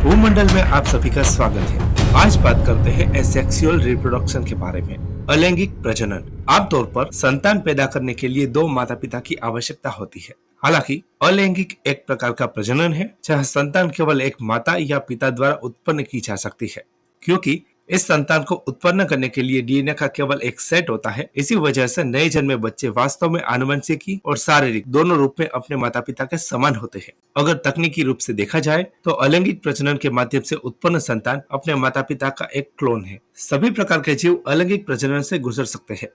भूमंडल में आप सभी का स्वागत है। आज बात करते हैं एसेक्सुअल रिप्रोडक्शन के बारे में। अलैंगिक प्रजनन। आमतौर पर संतान पैदा करने के लिए दो माता पिता की आवश्यकता होती है। हालांकि अलैंगिक एक प्रकार का प्रजनन है जहां संतान केवल एक माता या पिता द्वारा उत्पन्न की जा सकती है, क्योंकि इस संतान को उत्पन्न करने के लिए डीएनए का केवल एक सेट होता है। इसी वजह से नए जन्मे बच्चे वास्तव में आनुवंशिकी और शारीरिक दोनों रूप में अपने माता पिता के समान होते हैं। अगर तकनीकी रूप से देखा जाए तो अलैंगिक प्रजनन के माध्यम से उत्पन्न संतान अपने माता पिता का एक क्लोन है। सभी प्रकार के जीव अलैंगिक प्रजनन से गुजर सकते हैं।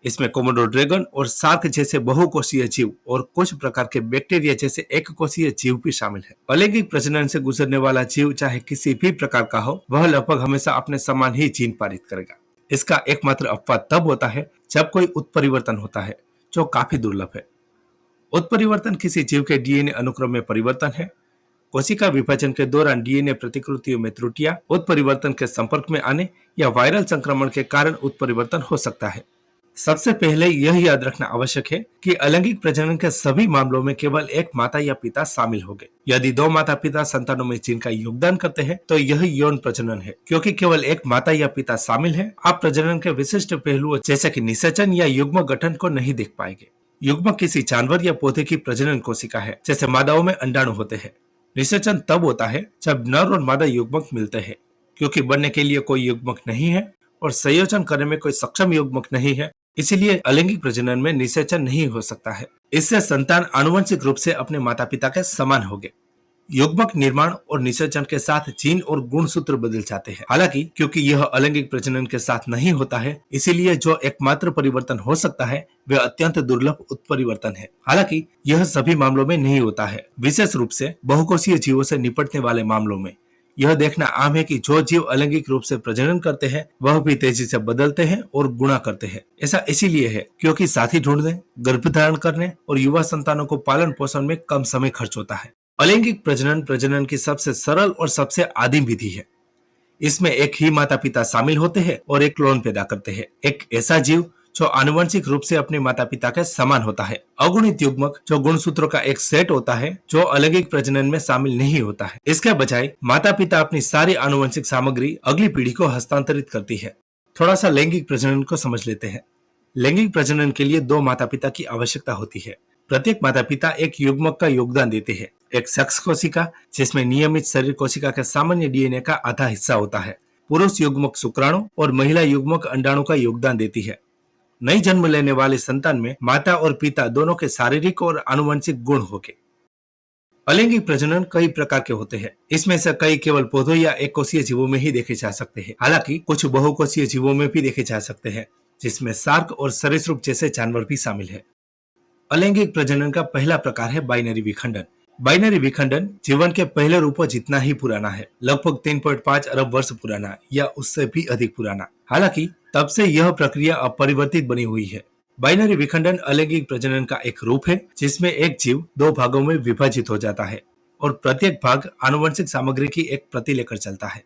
इसमें कोमोडो ड्रैगन और शार्क जैसे बहुकोषीय जीव और कुछ प्रकार के बैक्टीरिया जैसे एक कोषीय जीव भी शामिल है। अलैंगिक प्रजनन से गुजरने वाला जीव चाहे किसी भी प्रकार का हो, वह लगभग हमेशा अपने समान ही जीन पारित करेगा। इसका एकमात्र अपवाद तब होता है जब कोई उत्परिवर्तन होता है, जो काफी दुर्लभ है। उत्परिवर्तन किसी जीव के डीएनए अनुक्रम में परिवर्तन है। कोशिका विभाजन के दौरान डीएनए प्रतिकृतियों में त्रुटियां, उत्परिवर्तन के संपर्क में आने या वायरल संक्रमण के कारण उत्परिवर्तन हो सकता है। सबसे पहले यह याद रखना आवश्यक है कि अलैंगिक प्रजनन के सभी मामलों में केवल एक माता या पिता शामिल होंगे। यदि दो माता पिता संतानों में जिनका योगदान करते हैं तो यह यौन प्रजनन है। क्योंकि केवल एक माता या पिता शामिल है, आप प्रजनन के विशिष्ट पहलुओं जैसे कि निषेचन या युग्म गठन को नहीं देख पाएंगे। युग्म किसी जानवर या पौधे की प्रजनन कोशिका है, जैसे मादाओं में अंडाणु होते हैं। निषेचन तब होता है जब नर और मादा युग्मक मिलते हैं। क्योंकि बनने के लिए कोई युग्मक नहीं है और संयोजन करने में कोई सक्षम युग्मक नहीं है, इसलिए अलैंगिक प्रजनन में निषेचन नहीं हो सकता है। इससे संतान आनुवंशिक रूप से अपने माता पिता के समान होंगे। युग्मक निर्माण और निषेचन के साथ जीन और गुणसूत्र बदल जाते हैं। हालांकि क्योंकि यह अलैंगिक प्रजनन के साथ नहीं होता है, इसीलिए जो एकमात्र परिवर्तन हो सकता है वह अत्यंत दुर्लभ उत्परिवर्तन है। हालांकि यह सभी मामलों में नहीं होता है। विशेष रूप से बहुकोषीय जीवों से निपटने वाले मामलों में यह देखना आम है कि जो जीव अलैंगिक रूप से प्रजनन करते हैं वह भी तेजी से बदलते हैं और गुणा करते हैं। ऐसा इसीलिए है क्योंकि साथी ढूंढने, गर्भधारण करने और युवा संतानों को पालन पोषण में कम समय खर्च होता है। अलैंगिक प्रजनन प्रजनन की सबसे सरल और सबसे आदिम विधि है। इसमें एक ही माता पिता शामिल होते हैं और एक क्लोन पैदा करते हैं। एक ऐसा जीव जो आनुवंशिक रूप से अपने माता पिता के समान होता है। अगुणित युग्मक जो गुणसूत्रों का एक सेट होता है, जो अलैंगिक प्रजनन में शामिल नहीं होता है। इसके बजाय माता पिता अपनी सारी आनुवंशिक सामग्री अगली पीढ़ी को हस्तांतरित करती है। थोड़ा सा लैंगिक प्रजनन को समझ लेते हैं। लैंगिक प्रजनन के लिए दो माता पिता की आवश्यकता होती है। प्रत्येक माता पिता एक युग्मक का योगदान देते हैं। एक सेक्स कोशिका जिसमें नियमित शरीर कोशिका के सामान्य डीएनए का आधा हिस्सा होता है। पुरुष युग्मक शुक्राणु और महिला युग्मक अंडाणु का योगदान देती है। नई जन्म लेने वाले संतान में माता और पिता दोनों के शारीरिक और आनुवंशिक गुण होंगे। अलैंगिक प्रजनन कई प्रकार के होते हैं। इसमें से कई केवल पौधों या एक कोषीय जीवों में ही देखे जा सकते हैं। हालांकि कुछ बहुकोषीय जीवों में भी देखे जा सकते हैं, जिसमें शार्क और सरीसृप जैसे जानवर भी शामिल है। अलैंगिक प्रजनन का पहला प्रकार है बाइनरी विखंडन। बाइनरी विखंडन जीवन के पहले रूपों जितना ही पुराना है, लगभग 3.5 अरब वर्ष पुराना या उससे भी अधिक पुराना। हालांकि तब से यह प्रक्रिया अपरिवर्तित बनी हुई है। बाइनरी विखंडन अलैंगिक प्रजनन का एक रूप है जिसमें एक जीव दो भागों में विभाजित हो जाता है और प्रत्येक भाग आनुवंशिक सामग्री की एक प्रति लेकर चलता है।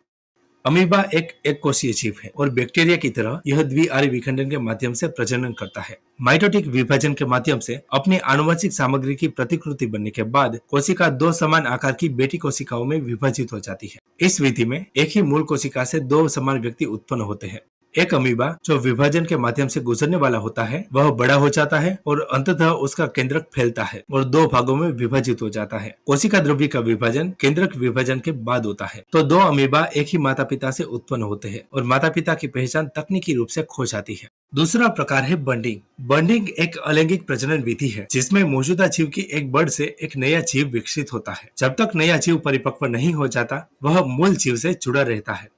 अमीबा एक कोषीय जीव है और बैक्टीरिया की तरह यह द्विआरी विखंडन के माध्यम से प्रजनन करता है। माइटोटिक विभाजन के माध्यम से अपनी आनुवंशिक सामग्री की प्रतिकृति बनने के बाद कोशिका दो समान आकार की बेटी कोशिकाओं में विभाजित हो जाती है। इस विधि में एक ही मूल कोशिका से दो समान व्यक्ति उत्पन्न होते हैं। एक अमीबा जो विभाजन के माध्यम से गुजरने वाला होता है वह बड़ा हो जाता है और अंततः उसका केंद्रक फैलता है और दो भागों में विभाजित हो जाता है। कोशिका द्रव्य का विभाजन केंद्रक विभाजन के बाद होता है। तो दो अमीबा एक ही माता पिता से उत्पन्न होते हैं और माता पिता की पहचान तकनीकी रूप से खो जाती है। दूसरा प्रकार है बंडिंग। बंडिंग एक अलैंगिक प्रजनन विधि है जिसमें मौजूदा जीव की एक बर्ड से एक नया जीव विकसित होता है। जब तक नया जीव परिपक्व नहीं हो जाता, वह मूल जीव से जुड़ा रहता है।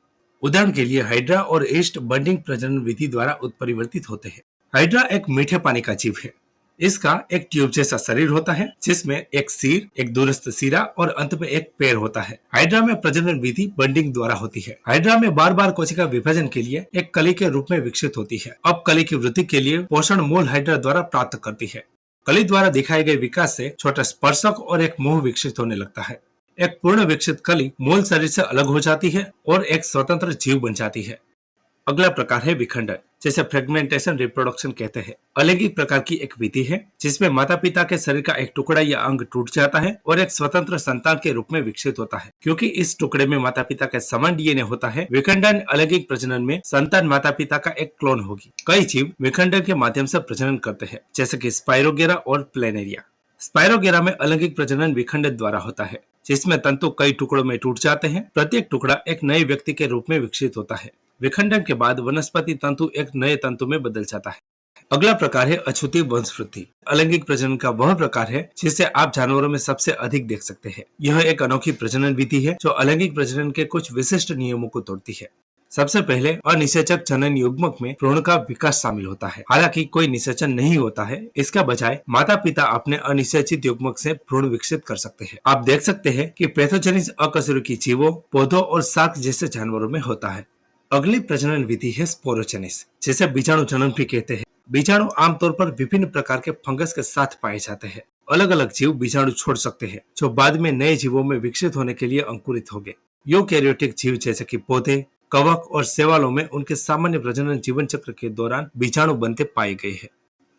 उदाहरण के लिए हाइड्रा और ईस्ट बंडिंग प्रजनन विधि द्वारा उत्परिवर्तित होते हैं। हाइड्रा एक मीठे पानी का जीव है। इसका एक ट्यूब जैसा शरीर होता है जिसमें एक सिर, एक दूरस्थ सिरा और अंत में एक पैर होता है। हाइड्रा में प्रजनन विधि बंडिंग द्वारा होती है। हाइड्रा में बार बार कोशिका विभाजन के लिए एक कली के रूप में विकसित होती है। अब कली की वृद्धि के लिए पोषण मूल हाइड्रा द्वारा प्राप्त करती है। कली द्वारा दिखाए गए विकास से छोटा स्पर्शक और एक मुंह विकसित होने लगता है। एक पूर्ण विकसित कली मूल शरीर से अलग हो जाती है और एक स्वतंत्र जीव बन जाती है। अगला प्रकार है विखंडन। जिसे फ्रेगमेंटेशन रिप्रोडक्शन कहते हैं। अलैंगिक प्रकार की एक विधि है जिसमें माता पिता के शरीर का एक टुकड़ा या अंग टूट जाता है और एक स्वतंत्र संतान के रूप में विकसित होता है। क्योंकि इस टुकड़े में माता पिता के समान डीएनए होता है, विखंडन अलैंगिक प्रजनन में संतान माता पिता का एक क्लोन होगी। कई जीव विखंडन के माध्यम से प्रजनन करते हैं, जैसे कि स्पाइरोगेरा और प्लेनेरिया। स्पाइरोगेरा में अलैंगिक प्रजनन विखंडन द्वारा होता है, जिसमें तंतु कई टुकड़ों में टूट जाते हैं। प्रत्येक टुकड़ा एक नए व्यक्ति के रूप में विकसित होता है। विखंडन के बाद वनस्पति तंतु एक नए तंतु में बदल जाता है। अगला प्रकार है अछूती वंशवृद्धि। अलैंगिक प्रजनन का वह प्रकार है जिसे आप जानवरों में सबसे अधिक देख सकते हैं। यह एक अनोखी प्रजनन विधि है जो अलैंगिक प्रजनन के कुछ विशिष्ट नियमों को तोड़ती है। सबसे पहले अनिषेचक जनन युग्मक में भ्रूण का विकास शामिल होता है। हालांकि कोई निषेचन नहीं होता है, इसका बजाय माता पिता अपने अनिषेचित युग्मक से भ्रूण विकसित कर सकते हैं। आप देख सकते हैं कि पैथोजेनिस अकशेरुकी जीवों, पौधों और शाक जैसे जानवरों में होता है। अगली प्रजनन विधि है स्पोरोजेनिस, जिसे बीजाणु जनन भी कहते हैं। बीजाणु आमतौर पर विभिन्न प्रकार के फंगस के साथ पाए जाते हैं। अलग अलग जीव बीजाणु छोड़ सकते हैं, जो बाद में नए जीवों में विकसित होने के लिए अंकुरित होंगे। यूकेरियोटिक जीव जैसे कि पौधे, कवक और शैवालों में उनके सामान्य प्रजनन जीवन चक्र के दौरान बीजाणु बनते पाए गए हैं।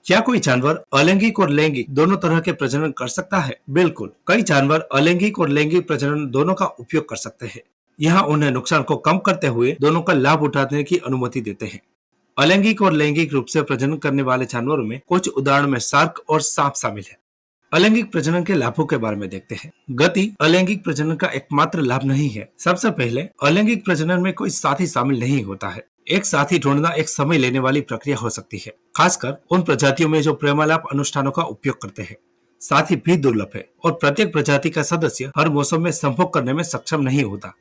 क्या कोई जानवर अलैंगिक और लैंगिक दोनों तरह के प्रजनन कर सकता है? बिल्कुल, कई जानवर अलैंगिक और लैंगिक प्रजनन दोनों का उपयोग कर सकते हैं। यहाँ उन्हें नुकसान को कम करते हुए दोनों का लाभ उठाने की अनुमति देते हैं। अलैंगिक और लैंगिक रूप से प्रजनन करने वाले जानवरों में कुछ उदाहरण में शार्क और सांप शामिल है। अलैंगिक प्रजनन के लाभों के बारे में देखते हैं। गति अलैंगिक प्रजनन का एकमात्र लाभ नहीं है। सबसे पहले, अलैंगिक प्रजनन में कोई साथी शामिल नहीं होता है। एक साथी ढूंढना एक समय लेने वाली प्रक्रिया हो सकती है, खासकर उन प्रजातियों में जो प्रेमालाप अनुष्ठानों का उपयोग करते हैं। साथी भी दुर्लभ है और प्रत्येक प्रजाति का सदस्य हर मौसम में संभोग करने में सक्षम नहीं होता।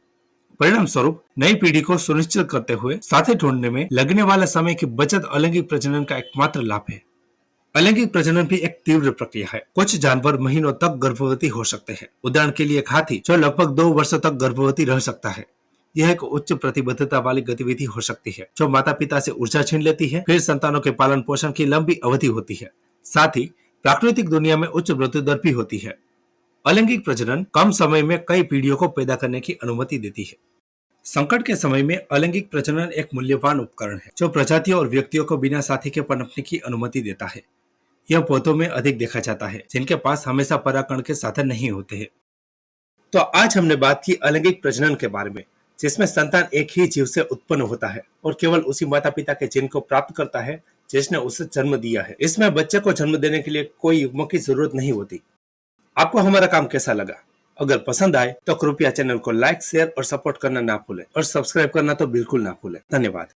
परिणाम स्वरूप नई पीढ़ी को सुनिश्चित करते हुए साथी ढूंढने में लगने वाला समय की बचत अलैंगिक प्रजनन का एकमात्र लाभ है। अलैंगिक प्रजनन भी एक तीव्र प्रक्रिया है। कुछ जानवर महीनों तक गर्भवती हो सकते हैं। उदाहरण के लिए एक हाथी जो लगभग 2 वर्षों तक गर्भवती रह सकता है। यह एक उच्च प्रतिबद्धता वाली गतिविधि हो सकती है जो माता पिता से ऊर्जा छीन लेती है। फिर संतानों के पालन पोषण की लंबी अवधि होती है। साथ ही प्राकृतिक दुनिया में उच्च मृत्यु दर भी होती है। अलैंगिक प्रजनन कम समय में कई पीढ़ियों को पैदा करने की अनुमति देती है। संकट के समय में अलैंगिक प्रजनन एक मूल्यवान उपकरण है जो प्रजातियों और व्यक्तियों को बिना साथी के पनपने की अनुमति देता है। यह पौधों में अधिक देखा जाता है जिनके पास हमेशा परागण के साधन नहीं होते हैं। तो आज हमने बात की अलैंगिक प्रजनन के बारे में, जिसमें संतान एक ही जीव से उत्पन्न होता है और केवल उसी माता पिता के जीन को प्राप्त करता है जिसने उसे जन्म दिया है। इसमें बच्चे को जन्म देने के लिए कोई युग्मक की जरूरत नहीं होती। आपको हमारा काम कैसा लगा? अगर पसंद आए तो कृपया चैनल को लाइक, शेयर और सपोर्ट करना ना भूलें और सब्सक्राइब करना तो बिल्कुल ना भूलें। धन्यवाद।